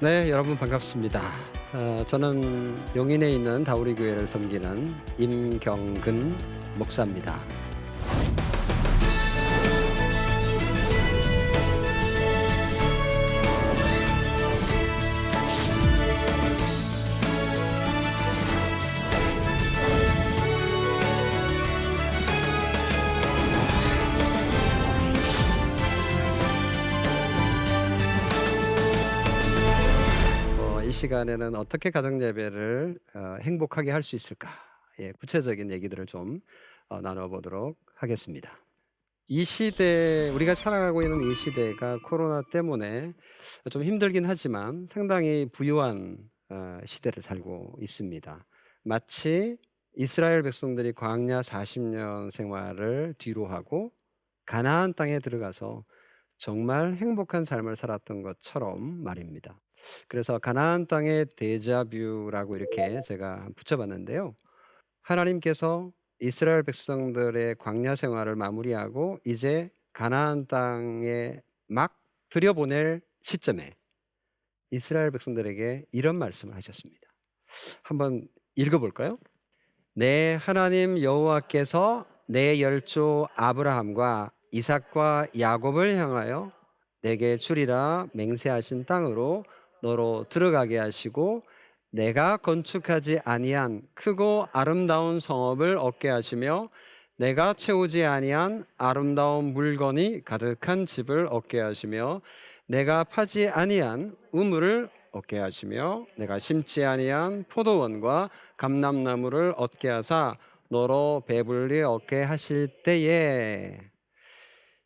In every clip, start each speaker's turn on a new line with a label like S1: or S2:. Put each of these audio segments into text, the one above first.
S1: 네, 여러분 반갑습니다. 저는 용인에 있는 다우리 교회를 섬기는 임경근 목사입니다. 이 시간에는 어떻게 가정 예배를 행복하게 할 수 있을까? 구체적인 얘기들을 좀 나눠보도록 하겠습니다. 이 시대, 우리가 살아가고 있는 이 시대가 코로나 때문에 좀 힘들긴 하지만 상당히 부유한 시대를 살고 있습니다. 마치 이스라엘 백성들이 광야 40년 생활을 뒤로 하고 가나안 땅에 들어가서 정말 행복한 삶을 살았던 것처럼 말입니다. 그래서 가나안 땅의 데자뷰라고 이렇게 제가 붙여봤는데요. 하나님께서 이스라엘 백성들의 광야 생활을 마무리하고 이제 가나안 땅에 막 들여보낼 시점에 이스라엘 백성들에게 이런 말씀을 하셨습니다. 한번 읽어볼까요? 내 하나님 여호와께서 내 열조 아브라함과 이삭과 야곱을 향하여 내게 주리라 맹세하신 땅으로 너로 들어가게 하시고 내가 건축하지 아니한 크고 아름다운 성읍을 얻게 하시며 내가 채우지 아니한 아름다운 물건이 가득한 집을 얻게 하시며 내가 파지 아니한 우물을 얻게 하시며 내가 심지 아니한 포도원과 감람나무를 얻게 하사 너로 배불리 얻게 하실 때에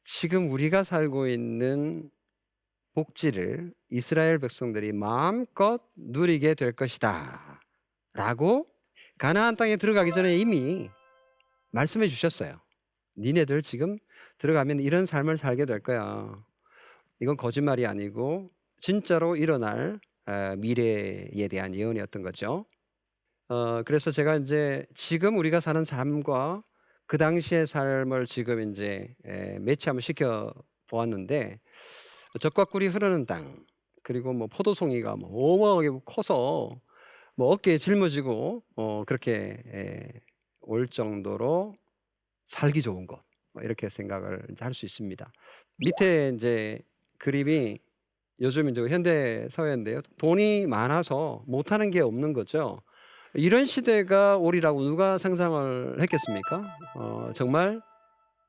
S1: 지금 우리가 살고 있는 복지를 이스라엘 백성들이 마음껏 누리게 될 것이다 라고 가나안 땅에 들어가기 전에 이미 말씀해 주셨어요. 니네들 지금 들어가면 이런 삶을 살게 될 거야. 이건 거짓말이 아니고 진짜로 일어날 미래에 대한 예언이었던 거죠. 그래서 제가 이제 지금 우리가 사는 삶과 그 당시의 삶을 지금 이제 매치 한번 시켜 보았는데 젖과 꿀이 흐르는 땅 그리고 뭐 포도송이가 뭐 어마어마하게 커서 뭐 어깨에 짊어지고 그렇게 올 정도로 살기 좋은 곳 이렇게 생각을 할 수 있습니다. 밑에 이제 그림이 요즘 이제 현대 사회인데요. 돈이 많아서 못하는 게 없는 거죠. 이런 시대가 오리라고 누가 상상을 했겠습니까? 정말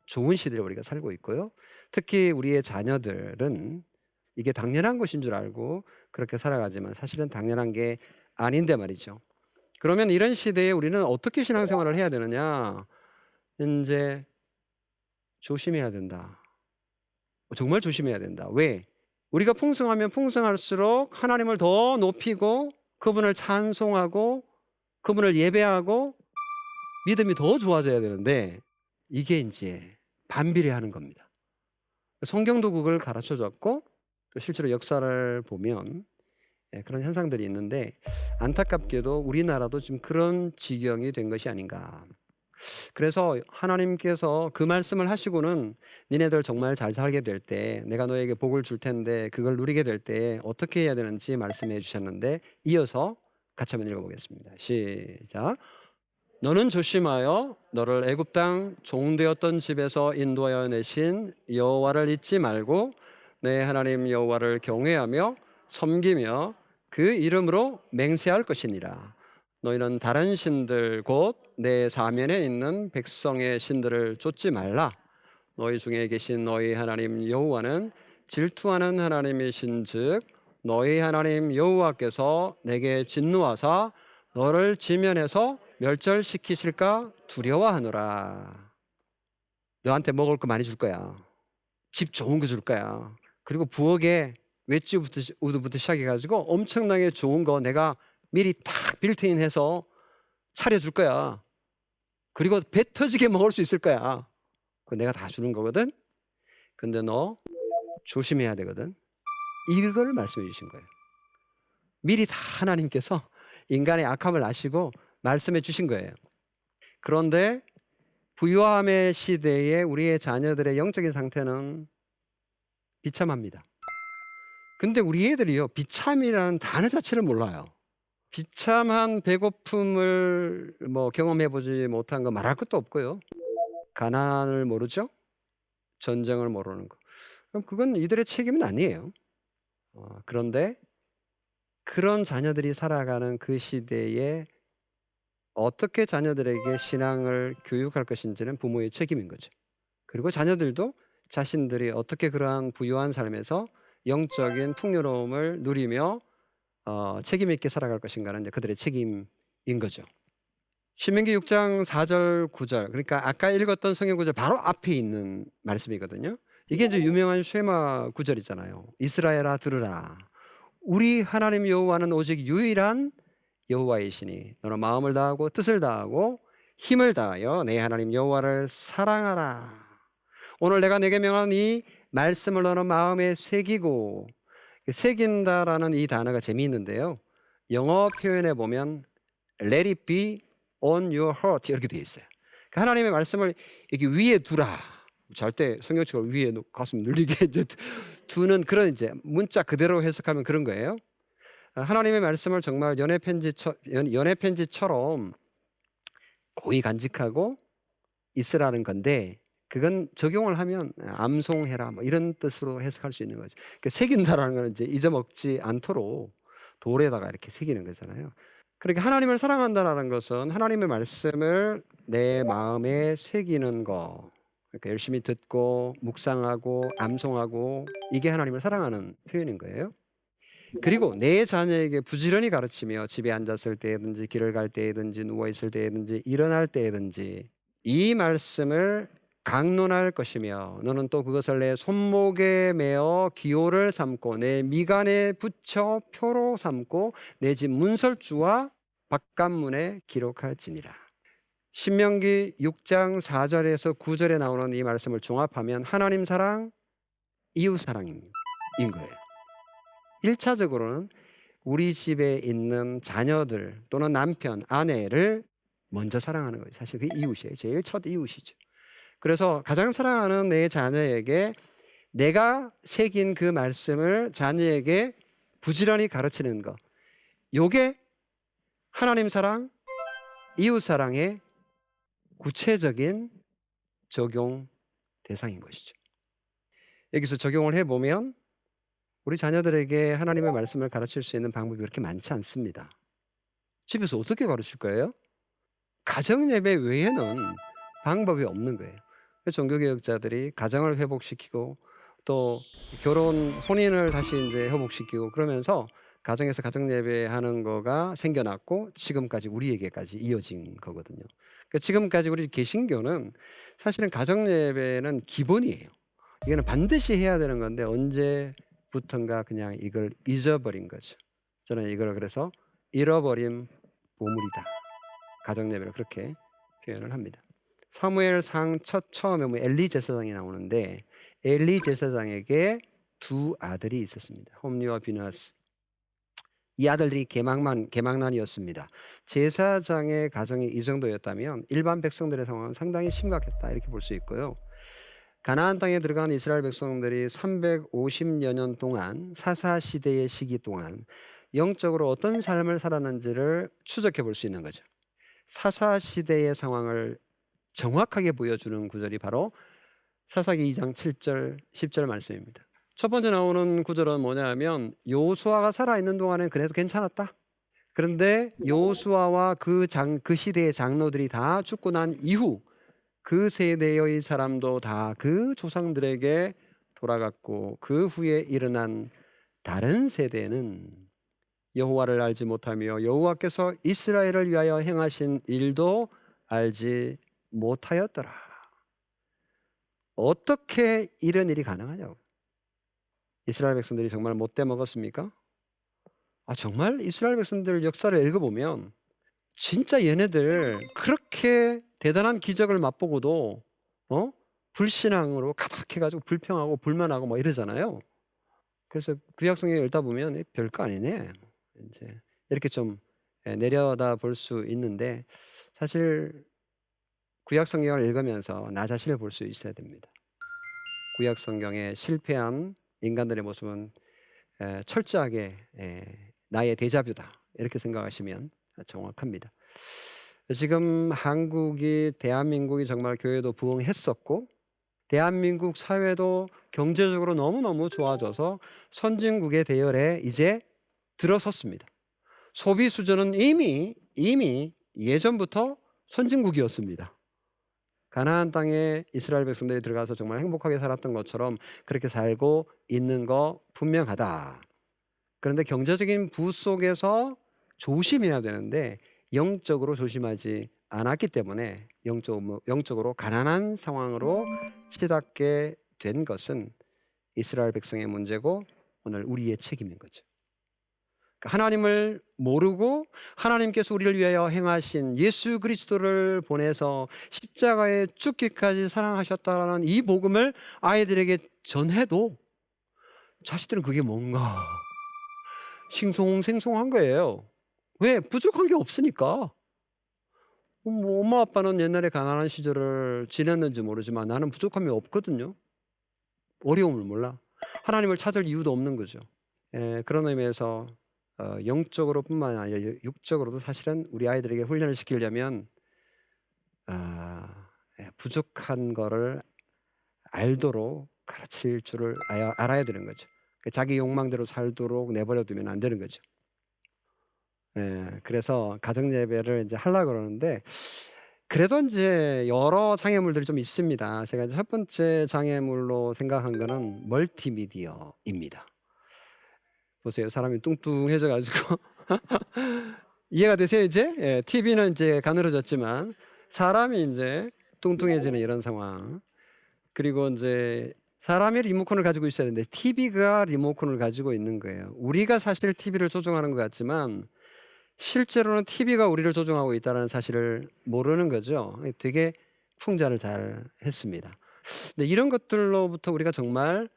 S1: 좋은 시대를 우리가 살고 있고요. 특히 우리의 자녀들은 이게 당연한 것인 줄 알고 그렇게 살아가지만 사실은 당연한 게 아닌데 말이죠. 그러면 이런 시대에 우리는 어떻게 신앙생활을 해야 되느냐? 이제 조심해야 된다. 정말 조심해야 된다. 왜? 우리가 풍성하면 풍성할수록 하나님을 더 높이고 그분을 찬송하고 그분을 예배하고 믿음이 더 좋아져야 되는데 이게 이제 반비례하는 겁니다. 성경도 그걸 가르쳐 줬고 또 실제로 역사를 보면 그런 현상들이 있는데 안타깝게도 우리나라도 지금 그런 지경이 된 것이 아닌가. 그래서 하나님께서 그 말씀을 하시고는 니네들 정말 잘 살게 될 때 내가 너에게 복을 줄 텐데 그걸 누리게 될 때 어떻게 해야 되는지 말씀해 주셨는데 이어서 같이 한번 읽어보겠습니다. 시작. 너는 조심하여 너를 애굽 땅 종되었던 집에서 인도하여 내신 여호와를 잊지 말고 내 하나님 여호와를 경외하며 섬기며 그 이름으로 맹세할 것이니라. 너희는 다른 신들 곧 내 사면에 있는 백성의 신들을 쫓지 말라. 너희 중에 계신 너희 하나님 여호와는 질투하는 하나님이신즉 너희 하나님 여호와께서 내게 진노하사 너를 지면에서 멸절시키실까 두려워하노라. 너한테 먹을 거 많이 줄 거야. 집 좋은 거 줄 거야. 그리고 부엌에 웨지우드부터 시작해가지고 엄청나게 좋은 거 내가 미리 탁 빌트인해서 차려줄 거야. 그리고 배 터지게 먹을 수 있을 거야. 그거 내가 다 주는 거거든. 근데 너 조심해야 되거든. 이걸 말씀해 주신 거예요. 미리 다 하나님께서 인간의 악함을 아시고 말씀해 주신 거예요. 그런데 부유함의 시대에 우리의 자녀들의 영적인 상태는 비참합니다. 근데 우리 애들이요, 비참이라는 단어 자체를 몰라요. 비참한 배고픔을 뭐 경험해 보지 못한 거 말할 것도 없고요. 가난을 모르죠? 전쟁을 모르는 거. 그럼 그건 이들의 책임은 아니에요. 그런데 그런 자녀들이 살아가는 그 시대에 어떻게 자녀들에게 신앙을 교육할 것인지는 부모의 책임인 거죠. 그리고 자녀들도 자신들이 어떻게 그러한 부유한 삶에서 영적인 풍요로움을 누리며 책임 있게 살아갈 것인가는 이제 그들의 책임인 거죠. 신명기 6장 4절 9절, 그러니까 아까 읽었던 성경 구절 바로 앞에 있는 말씀이거든요. 이게 이제 유명한 쉐마 구절이잖아요. 이스라엘아 들으라. 우리 하나님 여호와는 오직 유일한 여호와이시니 너는 마음을 다하고 뜻을 다하고 힘을 다하여 내 하나님 여호와를 사랑하라. 오늘 내가 내게 명한 이 말씀을 너는 마음에 새기고, 새긴다라는 이 단어가 재미있는데요. 영어 표현에 보면 let it be on your heart 이렇게 되어 있어요. 그러니까 하나님의 말씀을 이렇게 위에 두라. 잘 때 성경책을 위에 가슴 눌리게 이제 두는 그런 이제 문자 그대로 해석하면 그런 거예요. 하나님의 말씀을 정말 연애 편지처럼 고이 간직하고 있으라는 건데, 그건 적용을 하면 암송해라 뭐 이런 뜻으로 해석할 수 있는 거죠. 그러니까 새긴다라는 건 이제 잊어먹지 않도록 돌에다가 이렇게 새기는 거잖아요. 그러니까 하나님을 사랑한다라는 것은 하나님의 말씀을 내 마음에 새기는 거. 그러니까 열심히 듣고 묵상하고 암송하고, 이게 하나님을 사랑하는 표현인 거예요. 그리고 내 자녀에게 부지런히 가르치며 집에 앉았을 때든지 길을 갈 때든지 누워 있을 때든지 일어날 때든지 이 말씀을 강론할 것이며 너는 또 그것을 내 손목에 메어 기호를 삼고 내 미간에 붙여 표로 삼고 내 집 문설주와 바깥문에 기록할지니라. 신명기 6장 4절에서 9절에 나오는 이 말씀을 종합하면 하나님 사랑, 이웃 사랑인 거예요. 1차적으로는 우리 집에 있는 자녀들 또는 남편, 아내를 먼저 사랑하는 거예요. 사실 그게 이웃이에요. 제일 첫 이웃이죠. 그래서 가장 사랑하는 내 자녀에게 내가 새긴 그 말씀을 자녀에게 부지런히 가르치는 것, 요게 하나님 사랑, 이웃 사랑의 구체적인 적용 대상인 것이죠. 여기서 적용을 해보면 우리 자녀들에게 하나님의 말씀을 가르칠 수 있는 방법이 그렇게 많지 않습니다. 집에서 어떻게 가르칠 거예요? 가정 예배 외에는 방법이 없는 거예요. 종교개혁자들이 가정을 회복시키고 또 결혼, 혼인을 다시 이제 회복시키고 그러면서 가정에서 가정 예배하는 거가 생겨났고 지금까지 우리에게까지 이어진 거거든요. 그러니까 지금까지 우리 개신교는 사실은 가정 예배는 기본이에요. 이거는 반드시 해야 되는 건데 언제부턴가 그냥 이걸 잊어버린 거죠. 저는 이걸 그래서 잃어버린 보물이다. 가정 예배를 그렇게 표현을 합니다. 사무엘상 처음에 엘리 제사장이 나오는데 엘리 제사장에게 두 아들이 있었습니다. 홈리와 비나스. 이 아들들이 개망난이었습니다. 제사장의 가정이 이 정도였다면 일반 백성들의 상황은 상당히 심각했다 이렇게 볼 수 있고요. 가나안 땅에 들어간 이스라엘 백성들이 350여 년 동안 사사 시대의 시기 동안 영적으로 어떤 삶을 살았는지를 추적해 볼 수 있는 거죠. 사사 시대의 상황을 정확하게 보여주는 구절이 바로 사사기 2장 7절 10절 말씀입니다. 첫 번째 나오는 구절은 뭐냐면 여호수아가 살아있는 동안은 그래도 괜찮았다. 그런데 여호수아와 그 시대의 장로들이 다 죽고 난 이후 그 세대의 사람도 다 그 조상들에게 돌아갔고 그 후에 일어난 다른 세대는 여호와를 알지 못하며 여호와께서 이스라엘을 위하여 행하신 일도 알지 못하였더라. 어떻게 이런 일이 가능하냐고. 이스라엘 백성들이 정말 못돼 먹었습니까? 정말 이스라엘 백성들 역사를 읽어보면 진짜 얘네들 그렇게 대단한 기적을 맛보고도 불신앙으로 가득해가지고 불평하고 불만하고 뭐 이러잖아요. 그래서 구약성경 읽다 보면 별거 아니네. 이제 이렇게 좀 내려다 볼 수 있는데 사실 구약성경을 읽으면서 나 자신을 볼 수 있어야 됩니다. 구약성경에 실패한 인간들의 모습은 철저하게 나의 데자뷰다 이렇게 생각하시면 정확합니다. 지금 대한민국이 정말 교회도 부흥했었고 대한민국 사회도 경제적으로 너무너무 좋아져서 선진국의 대열에 이제 들어섰습니다. 소비 수준은 이미 예전부터 선진국이었습니다. 가나안 땅에 이스라엘 백성들이 들어가서 정말 행복하게 살았던 것처럼 그렇게 살고 있는 거 분명하다. 그런데 경제적인 부 속에서 조심해야 되는데 영적으로 조심하지 않았기 때문에 영적으로 가난한 상황으로 치닫게 된 것은 이스라엘 백성의 문제고 오늘 우리의 책임인 거죠. 하나님을 모르고 하나님께서 우리를 위하여 행하신 예수 그리스도를 보내서 십자가에 죽기까지 사랑하셨다라는 이 복음을 아이들에게 전해도 자식들은 그게 뭔가 싱송생송한 거예요. 왜? 부족한 게 없으니까. 뭐 엄마 아빠는 옛날에 가난한 시절을 지냈는지 모르지만 나는 부족함이 없거든요. 어려움을 몰라. 하나님을 찾을 이유도 없는 거죠. 그런 의미에서 영적으로뿐만 아니라 육적으로도 사실은 우리 아이들에게 훈련을 시키려면 부족한 거를 알도록 가르칠 줄을 알아야 되는 거죠. 자기 욕망대로 살도록 내버려 두면 안 되는 거죠. 그래서 가정 예배를 이제 하려고 그러는데 그래도 이제 여러 장애물들이 좀 있습니다. 제가 이제 첫 번째 장애물로 생각한 거는 멀티미디어입니다. 보세요. 사람이 뚱뚱해져 가지고 이해가 되세요, 이제? TV는 이제 가늘어졌지만 사람이 이제 뚱뚱해지는 이런 상황. 그리고 이제 사람이 리모컨을 가지고 있어야 되는데 TV가 리모컨을 가지고 있는 거예요. 우리가 사실 TV를 조종하는 것 같지만 실제로는 TV가 우리를 조종하고 있다는 사실을 모르는 거죠. 되게 풍자를 잘 했습니다. 근데 이런 것들로부터 우리가 정말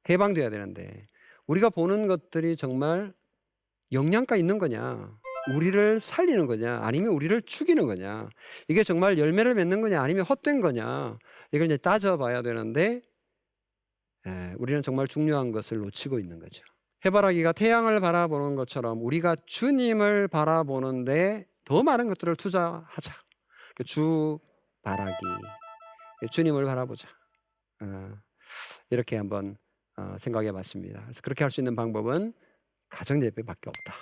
S1: 해방돼야 되는데 우리가 보는 것들이 정말 영양가 있는 거냐, 우리를 살리는 거냐, 아니면 우리를 죽이는 거냐, 이게 정말 열매를 맺는 거냐, 아니면 헛된 거냐, 이걸 이제 따져봐야 되는데 우리는 정말 중요한 것을 놓치고 있는 거죠. 해바라기가 태양을 바라보는 것처럼 우리가 주님을 바라보는데 더 많은 것들을 투자하자. 주바라기, 주님을 바라보자. 이렇게 한번 생각해 봤습니다. 그래서 그렇게 할 수 있는 방법은 가정예배밖에 없다.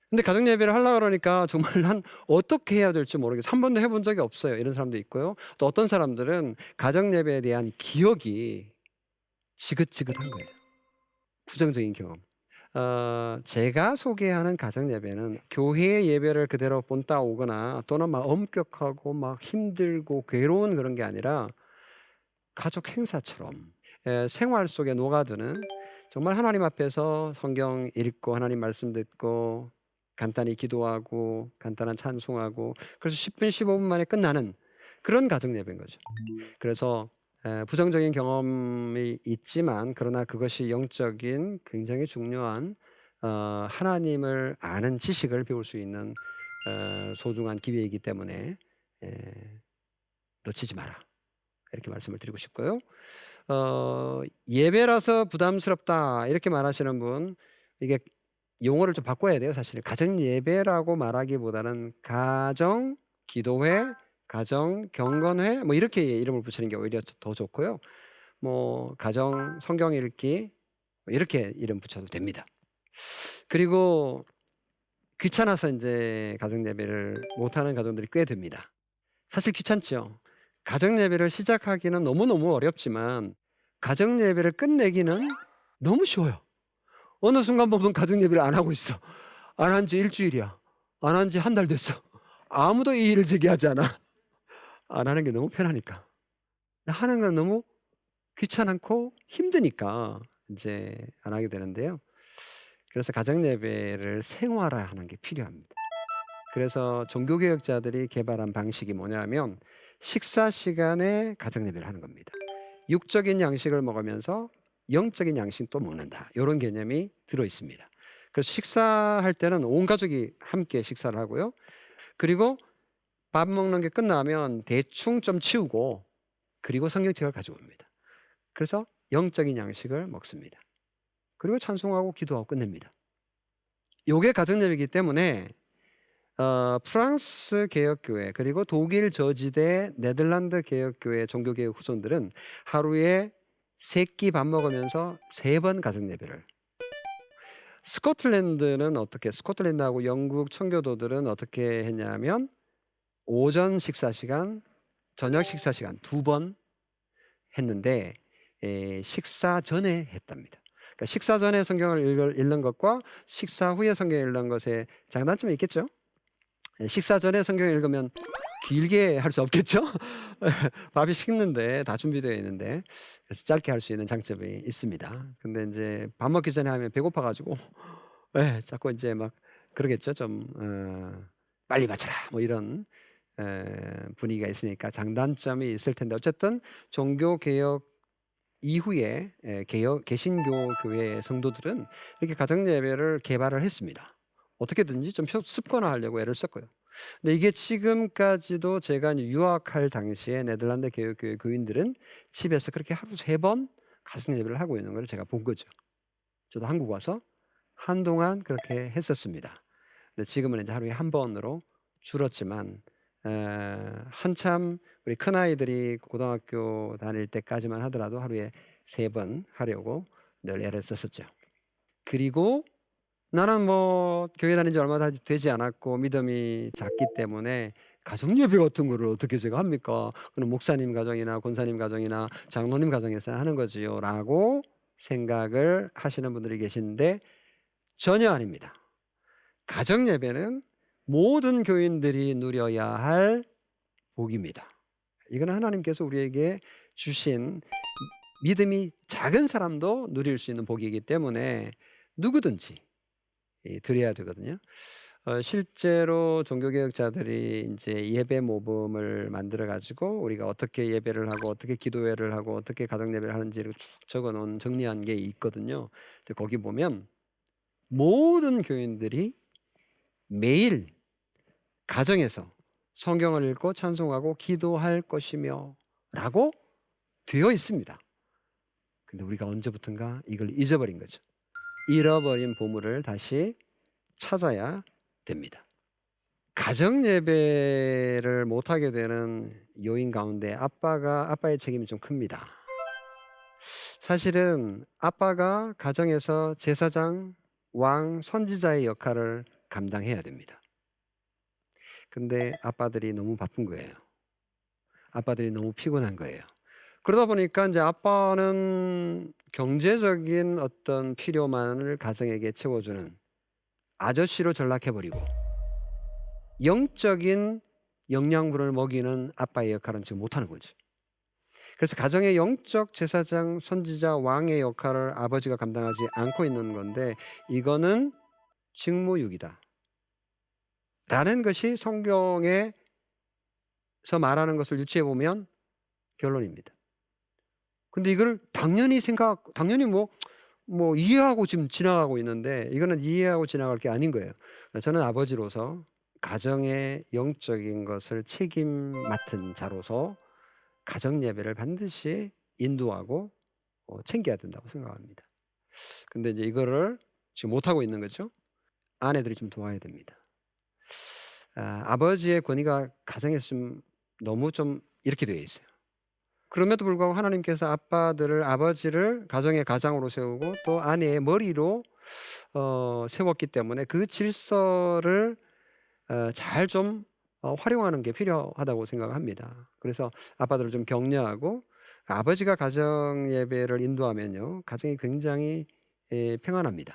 S1: 근데 가정예배를 하려고 그러니까 정말 난 어떻게 해야 될지 모르겠어. 한 번도 해본 적이 없어요. 이런 사람도 있고요. 또 어떤 사람들은 가정예배에 대한 기억이 지긋지긋한 거예요. 부정적인 경험. 제가 소개하는 가정예배는 교회의 예배를 그대로 본따 오거나 또는 막 엄격하고 막 힘들고 괴로운 그런 게 아니라 가족 행사처럼 생활 속에 녹아드는, 정말 하나님 앞에서 성경 읽고 하나님 말씀 듣고 간단히 기도하고 간단한 찬송하고 그래서 10분 15분 만에 끝나는 그런 가정예배인 거죠. 그래서 부정적인 경험이 있지만 그러나 그것이 영적인 굉장히 중요한 하나님을 아는 지식을 배울 수 있는 소중한 기회이기 때문에 놓치지 마라, 이렇게 말씀을 드리고 싶고요. 예배라서 부담스럽다 이렇게 말하시는 분, 이게 용어를 좀 바꿔야 돼요. 사실은 가정 예배라고 말하기보다는 가정 기도회, 가정 경건회 뭐 이렇게 이름을 붙이는 게 오히려 더 좋고요. 뭐 가정 성경 읽기 이렇게 이름 붙여도 됩니다. 그리고 귀찮아서 이제 가정 예배를 못하는 가정들이 꽤 됩니다. 사실 귀찮죠. 가정 예배를 시작하기는 너무너무 어렵지만 가정 예배를 끝내기는 너무 쉬워요. 어느 순간 보면 가정 예배를 안 하고 있어. 안 한 지 일주일이야. 안 한 지 한 달 됐어. 아무도 이 일을 제기하지 않아. 안 하는 게 너무 편하니까. 하는 건 너무 귀찮고 힘드니까 이제 안 하게 되는데요. 그래서 가정 예배를 생활화하는 게 필요합니다. 그래서 종교개혁자들이 개발한 방식이 뭐냐면 식사 시간에 가정 예배를 하는 겁니다. 육적인 양식을 먹으면서 영적인 양식도 먹는다, 이런 개념이 들어 있습니다. 그래서 식사할 때는 온 가족이 함께 식사를 하고요. 그리고 밥 먹는 게 끝나면 대충 좀 치우고 그리고 성경책을 가지고 옵니다. 그래서 영적인 양식을 먹습니다. 그리고 찬송하고 기도하고 끝냅니다. 요게 가정예배이기 때문에 프랑스 개혁교회 그리고 독일 저지대 네덜란드 개혁교회 종교개혁 후손들은 하루에 3끼 밥 먹으면서 3번 가정예배를. 스코틀랜드는 어떻게 스코틀랜드하고 영국 청교도들은 어떻게 했냐면 오전 식사 시간, 저녁 식사 시간 2번 했는데 식사 전에 했답니다. 그러니까 식사 전에 성경을 읽는 것과 식사 후에 성경을 읽는 것에 장단점이 있겠죠. 식사 전에 성경을 읽으면 길게 할 수 없겠죠. 밥이 식는데 다 준비되어 있는데 그래서 짧게 할 수 있는 장점이 있습니다. 근데 이제 밥 먹기 전에 하면 배고파가지고 자꾸 이제 막 그러겠죠. 좀 빨리 마쳐라 뭐 이런 분위기가 있으니까 장단점이 있을 텐데 어쨌든 종교 개혁 이후에 개신교 교회 성도들은 이렇게 가정 예배를 개발을 했습니다. 어떻게든지 좀 습관화하려고 애를 썼고요. 근데 이게 지금까지도 제가 유학할 당시에 네덜란드 개혁교회 교인들은 집에서 그렇게 하루 3번 가정 예배를 하고 있는 걸 제가 본 거죠. 저도 한국 와서 한동안 그렇게 했었습니다. 근데 지금은 이제 하루에 1번으로 줄었지만 한참 우리 큰 아이들이 고등학교 다닐 때까지만 하더라도 하루에 3번 하려고 늘 애를 썼었죠. 그리고 나는 뭐 교회 다닌 지 얼마 되지 않았고 믿음이 작기 때문에 가정 예배 같은 거를 어떻게 제가 합니까? 그럼 목사님 가정이나 권사님 가정이나 장로님 가정에서 하는 거지요라고 생각을 하시는 분들이 계신데 전혀 아닙니다. 가정 예배는 모든 교인들이 누려야 할 복입니다. 이건 하나님께서 우리에게 주신 믿음이 작은 사람도 누릴 수 있는 복이기 때문에 누구든지 드려야 되거든요. 실제로 종교개혁자들이 이제 예배 모범을 만들어 가지고 우리가 어떻게 예배를 하고 어떻게 기도회를 하고 어떻게 가정 예배를 하는지를 쭉 적어놓은 정리한 게 있거든요. 거기 보면 모든 교인들이 매일 가정에서 성경을 읽고 찬송하고 기도할 것이며 라고 되어 있습니다. 근데 우리가 언제부턴가 이걸 잊어버린 거죠. 잃어버린 보물을 다시 찾아야 됩니다. 가정 예배를 못하게 되는 요인 가운데 아빠의 책임이 좀 큽니다. 사실은 아빠가 가정에서 제사장, 왕, 선지자의 역할을 감당해야 됩니다. 근데 아빠들이 너무 바쁜 거예요. 아빠들이 너무 피곤한 거예요. 그러다 보니까 이제 아빠는 경제적인 어떤 필요만을 가정에게 채워주는 아저씨로 전락해버리고 영적인 영양분을 먹이는 아빠의 역할은 지금 못하는 거죠. 그래서 가정의 영적 제사장, 선지자, 왕의 역할을 아버지가 감당하지 않고 있는 건데 이거는 직무유기다 라는 것이 성경에서 말하는 것을 유추해 보면 결론입니다. 근데 이걸 당연히 뭐 이해하고 지금 지나가고 있는데 이거는 이해하고 지나갈 게 아닌 거예요. 저는 아버지로서 가정의 영적인 것을 책임 맡은 자로서 가정 예배를 반드시 인도하고 챙겨야 된다고 생각합니다. 근데 이제 이거를 지금 못하고 있는 거죠. 아내들이 좀 도와야 됩니다. 아버지의 권위가 가정에서 좀 너무 좀 이렇게 되어 있어요. 그럼에도 불구하고 하나님께서 아버지를 가정의 가장으로 세우고 또 아내의 머리로 세웠기 때문에 그 질서를 잘 좀 활용하는 게 필요하다고 생각합니다. 그래서 아빠들을 좀 격려하고 아버지가 가정 예배를 인도하면요 가정이 굉장히 평안합니다.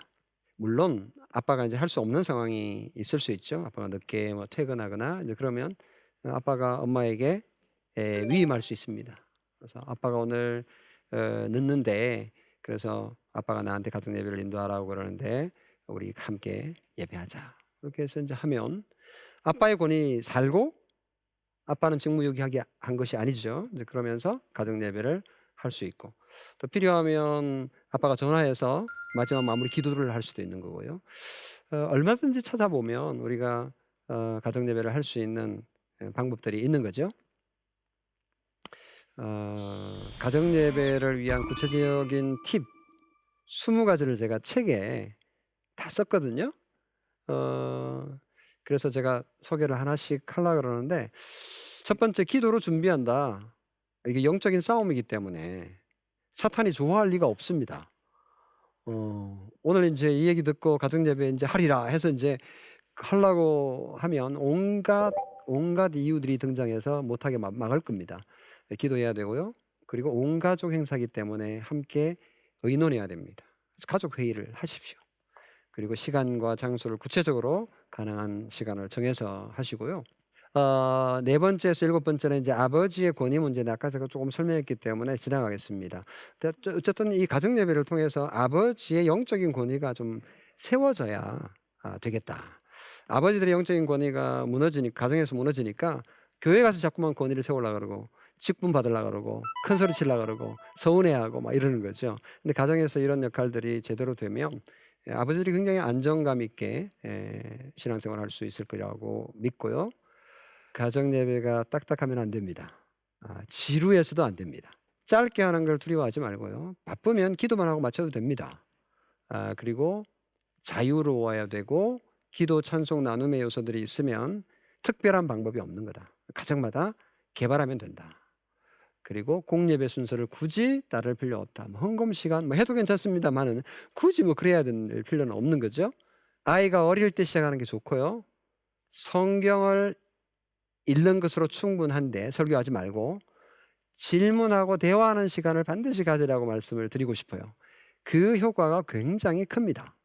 S1: 물론 아빠가 이제 할 수 없는 상황이 있을 수 있죠. 아빠가 늦게 뭐 퇴근하거나 이제 그러면 아빠가 엄마에게 위임할 수 있습니다. 그래서 아빠가 오늘 늦는데 그래서 아빠가 나한테 가정 예배를 인도하라고 그러는데 우리 함께 예배하자. 그렇게 해서 이제 하면 아빠의 권위 살고 아빠는 직무유기하게 한 것이 아니죠. 이제 그러면서 가정 예배를 할 수 있고 또 필요하면 아빠가 전화해서 마지막 마무리 기도를 할 수도 있는 거고요. 얼마든지 찾아보면 우리가 가정 예배를 할 수 있는 방법들이 있는 거죠. 가정 예배를 위한 구체적인 팁 20가지를 제가 책에 다 썼거든요. 그래서 제가 소개를 하나씩 하려고 그러는데, 첫 번째, 기도로 준비한다. 이게 영적인 싸움이기 때문에 사탄이 좋아할 리가 없습니다. 오늘 인제 이 얘기 듣고 가정 예배 인제 하리라 해서 인제 하려고 하면 온갖 이유들이 등장해서 못하게 막을 겁니다. 기도해야 되고요. 그리고 온 가족 행사이기 때문에 함께 의논해야 됩니다. 그래서 가족 회의를 하십시오. 그리고 시간과 장소를 구체적으로 가능한 시간을 정해서 하시고요. 네 번째에서 일곱 번째는 이제 아버지의 권위 문제는 아까 제가 조금 설명했기 때문에 지나가겠습니다. 어쨌든 이 가정 예배를 통해서 아버지의 영적인 권위가 좀 세워져야 되겠다. 아버지들의 영적인 권위가 무너지니까, 가정에서 무너지니까 교회 가서 자꾸만 권위를 세우려고 그러고 직분 받으려고 그러고 큰 소리 치려고 그러고 서운해하고 막 이러는 거죠. 근데 가정에서 이런 역할들이 제대로 되면 아버지들이 굉장히 안정감 있게 신앙생활을 할 수 있을 거라고 믿고요. 가정 예배가 딱딱하면 안 됩니다. 지루해서도 안 됩니다. 짧게 하는 걸 두려워하지 말고요. 바쁘면 기도만 하고 마쳐도 됩니다. 그리고 자유로워야 되고 기도, 찬송, 나눔의 요소들이 있으면 특별한 방법이 없는 거다. 가정마다 개발하면 된다. 그리고 공예배 순서를 굳이 따를 필요 없다. 헌금 시간 해도 괜찮습니다만은 굳이 그래야 될 필요는 없는 거죠. 아이가 어릴 때 시작하는 게 좋고요. 성경을 읽는 것으로 충분한데 설교하지 말고 질문하고 대화하는 시간을 반드시 가지라고 말씀을 드리고 싶어요. 그 효과가 굉장히 큽니다.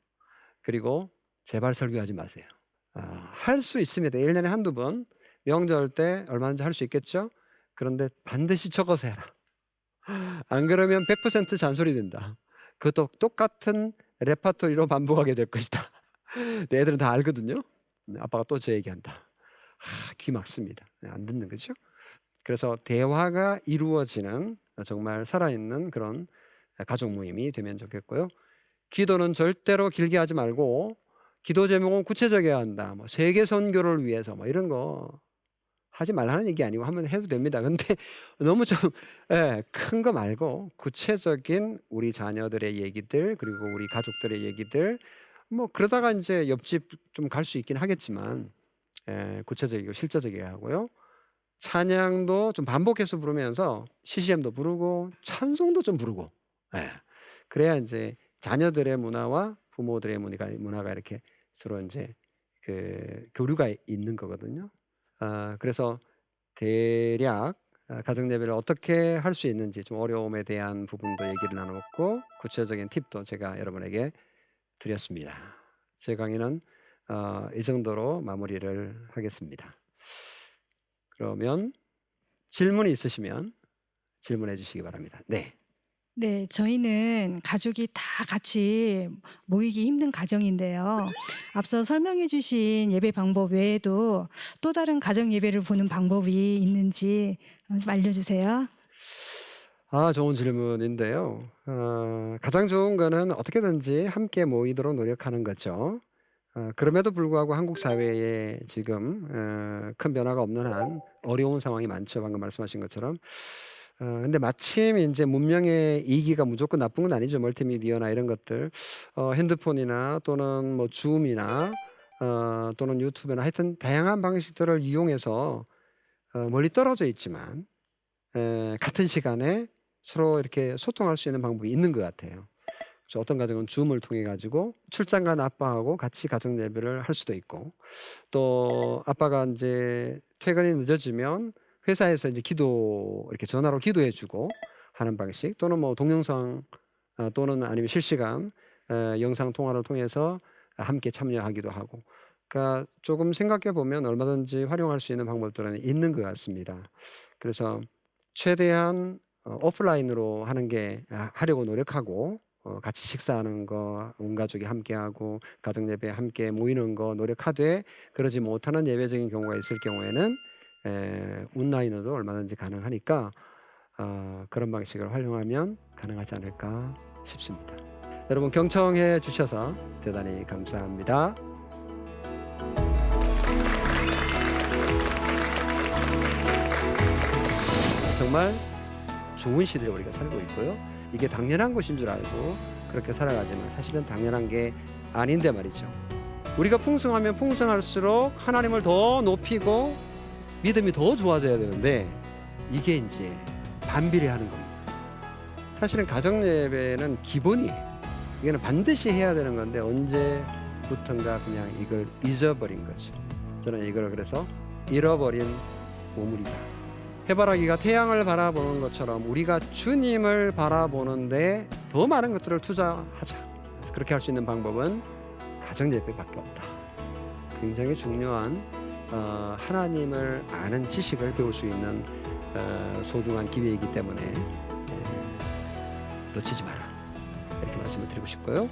S1: 그리고 제발 설교하지 마세요. 할 수 있습니다. 1년에 한두 번 명절 때 얼마든지 할 수 있겠죠. 그런데 반드시 적어서 해라. 안 그러면 100% 잔소리 된다. 그것도 똑같은 레파토리로 반복하게 될 것이다. 내 애들은 다 알거든요. 아빠가 또 저 얘기한다. 귀 막습니다. 안 듣는 거죠. 그래서 대화가 이루어지는 정말 살아있는 그런 가족 모임이 되면 좋겠고요. 기도는 절대로 길게 하지 말고 기도 제목은 구체적이어야 한다. 세계 선교를 위해서 이런 거 하지 말라는 얘기 아니고 하면 해도 됩니다. 근데 너무 좀 큰 거 말고 구체적인 우리 자녀들의 얘기들, 그리고 우리 가족들의 얘기들, 그러다가 이제 옆집 좀 갈 수 있긴 하겠지만 구체적이고 실제적이어야 하고요. 찬양도 좀 반복해서 부르면서 CCM도 부르고 찬송도 좀 부르고, 그래야 이제 자녀들의 문화와 부모들의 문화가 이렇게 서로 이제 그 교류가 있는 거거든요. 그래서 대략 가정 예배를 어떻게 할 수 있는지 좀 어려움에 대한 부분도 얘기를 나눴고 구체적인 팁도 제가 여러분에게 드렸습니다. 제 강의는 이 정도로 마무리를 하겠습니다. 그러면 질문이 있으시면 질문해 주시기 바랍니다. 네.
S2: 네, 저희는 가족이 다 같이 모이기 힘든 가정인데요. 앞서 설명해 주신 예배 방법 외에도 또 다른 가정 예배를 보는 방법이 있는지 좀 알려주세요.
S1: 좋은 질문인데요. 가장 좋은 거는 어떻게든지 함께 모이도록 노력하는 거죠. 그럼에도 불구하고 한국 사회에 지금 큰 변화가 없는 한 어려운 상황이 많죠. 방금 말씀하신 것처럼. 근데 마침 이제 문명의 이기가 무조건 나쁜 건 아니죠. 멀티미디어나 이런 것들, 핸드폰이나 또는 줌이나 또는 유튜브나 하여튼 다양한 방식들을 이용해서 멀리 떨어져 있지만 같은 시간에 서로 이렇게 소통할 수 있는 방법이 있는 것 같아요. 그래서 어떤 가정은 줌을 통해 가지고 출장 간 아빠하고 같이 가정 예배를 할 수도 있고, 또 아빠가 이제 퇴근이 늦어지면 회사에서 이제 이렇게 전화로 기도해주고 하는 방식, 또는 동영상 또는 아니면 실시간 영상 통화를 통해서 함께 참여하기도 하고, 그러니까 조금 생각해 보면 얼마든지 활용할 수 있는 방법들은 있는 것 같습니다. 그래서 최대한 오프라인으로 하려고 노력하고, 같이 식사하는 거, 온 가족이 함께하고 가정 예배 함께 모이는 거 노력하되, 그러지 못하는 예외적인 경우가 있을 경우에는 온라인으로도 얼마든지 가능하니까 그런 방식을 활용하면 가능하지 않을까 싶습니다. 여러분 경청해 주셔서 대단히 감사합니다. 정말 좋은 시대에 우리가 살고 있고요. 이게 당연한 것인 줄 알고 그렇게 살아가지만 사실은 당연한 게 아닌데 말이죠. 우리가 풍성하면 풍성할수록 하나님을 더 높이고 믿음이 더 좋아져야 되는데 이게 이제 반비례하는 겁니다. 사실은 가정 예배는 기본이에요. 이거는 반드시 해야 되는 건데 언제부턴가 그냥 이걸 잊어버린 거죠. 저는 이걸 그래서 잃어버린 보물이다. 해바라기가 태양을 바라보는 것처럼 우리가 주님을 바라보는데 더 많은 것들을 투자하자. 그래서 그렇게 할 수 있는 방법은 가정 예배밖에 없다. 굉장히 중요한 하나님을 아는 지식을 배울 수 있는 소중한 기회이기 때문에 놓치지 마라. 이렇게 말씀을 드리고 싶고요.